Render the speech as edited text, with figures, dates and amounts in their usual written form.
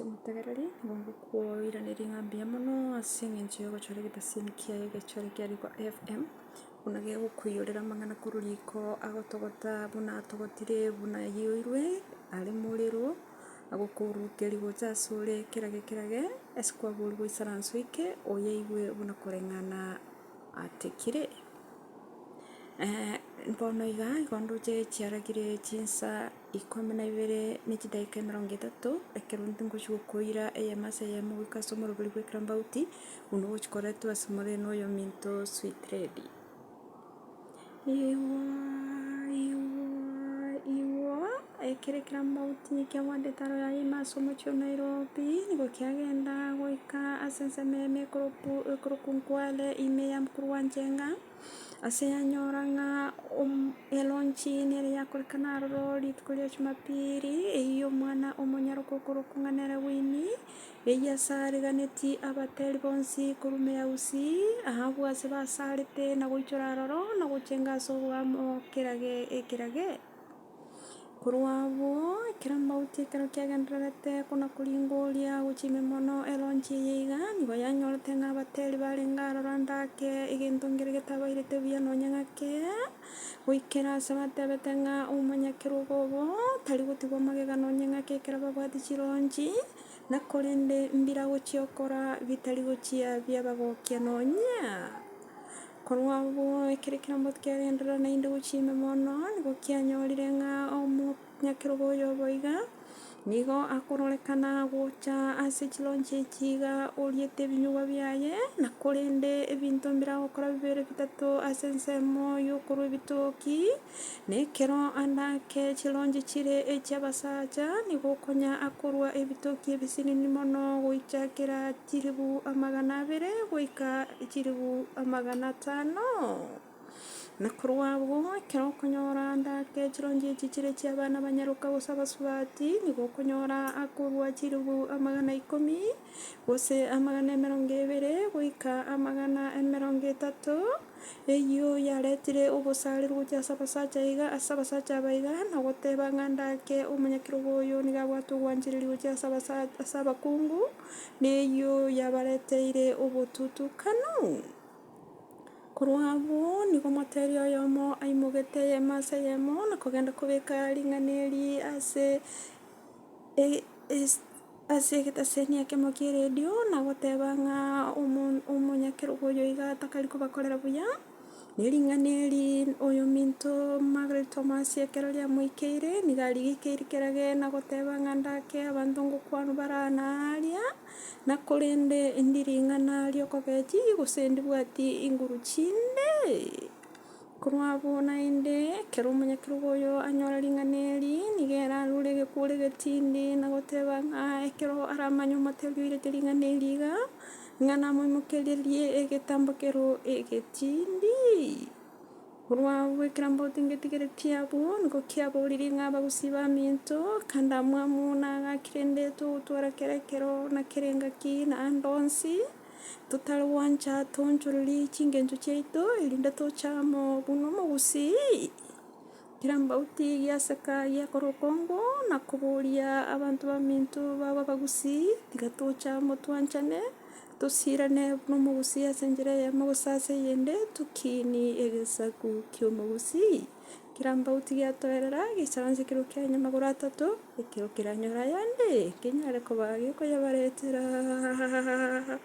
Mutegereri nigukuoiranĩria ng'ambia mũno ase eng'encho ya ogochora egetasiani kiaye egechore kiarigwa FM buna gegokoiyorera amang'ana korwa riko agotogota buna atogotire buna yaoirwe are morero agokourukeria gocha asore ekerage ase kwaboriwa isaranso ike oyaigwe buna koreng'ana atekire. Bono igo ndoche chiaragire chinsa 12 na chidaika 30 ekero ntingochi gokoira eyemo ase eyemo goika ase omorobori bwa ekirambauti buna ogochikoretwa ase moreno oyo minto sweet lady. Iwa ekero ekirambauti kiagwandete aro yaima ase omochie o Nairobi nigo kiagenda goika ase ensemo eyemo ekoroku Nkwale ime ya mokuru wa Njenga ase yanyora ng'a elonchini ere yakorekana aroro rituko ria Jumapili eywo omwana omonyaroko okoroku ng'a nere Winnie eyasariganeti abateri bonsi korwa meausi abwo ase basarete na goichora aroro na gochenga ase obwamo ekerage. Korwa abwo ekirambauti ekero kiagendererete kona koringoria gochia mono elonchi eye iga nigo yanyorete ng'a abateri barenge aroro ndake egento nkere getabairete buya nonya ng'ake goikera ase batebete ng'a omonyakerogo obo tari gotigwa magega nonya ng'ake ekero babwati chironchi na korende mbira gochiokora bitari gochia biabagokia nonya. Korwa abwo ekero ekirambauti kiagenderera naende gochia ime mono nigo kianyorire ng'a omonyakerogo oyo obo iga nigo akororekana gocha ase chironchi echi iga oriete ebinywa biaye na korende ebinto mbira agokora bibere bitato ase ensemo ya okorwa ebitoki na ekero andake chironchi chire echia abasacha nigo okonya akorwa ebitoki ebisinini mono goichakera 200,000 goika 500,000. Na korwa abwo ekero okonyora ndake chironchi echi chire chia abana banyaroka gose abasubati nigo okonyora akorwa 10,000 gose 200 goika 300 eywo yaretire ogosarirwa gochia ase abasacha iga ase abasacha aba iga na goteba ng'a ndake omonyakerogo oyo niga abwate ogwanchereri gochia ase abakungu na eywo yabareteire obotutukano. Korwa abwo nigo moteri oyomo aimogete eyemo ase eyemo na kogenda kobeka ring'ana eri ase egetasiani ekemo kia eredio na goteba ng'a omonyakerogo oyo iga takari kobakorera buya na ering'ana eri oyo minto Margaret Thomas ekero riamoikeire niga arigeikeiri kerage na goteba ng'a ndake abanto ngokwanwa barana aria na korende ndiring'ana riokogechi gose ndibwati inguru chinde. Korwa abwo naende ekero omonyakerogo oyo anyora ring'ana eri niga erarure egekuro egetindi na goteba ng'a ekero aramanya omoteri oirete ring'ana eri iga ng'a namoimokererie egetambokero egetindi. Korwa abwo ekirambauti ngetigereti abwo nigo kiaboririe ng'a abagusii ba minto kandamwamu nagakire nde togotwara kera ekero nakere engaki naende onsi totarwancha tonchoreri chingencho chiaito erinde tochama buna omogusii. Ekirambauti giaseka giakorwa okongo na koboria abanto ba minto baba abagusii tiga tochama twanchane tosirane buna omogusii ase enchera eyemo gose ase eyende tokinie egesaku kia omogusii. Ekirambauti giatoerera gichara inse ekero kianya 3 ekero keranyora yande kenyare koba gekoyabaretera.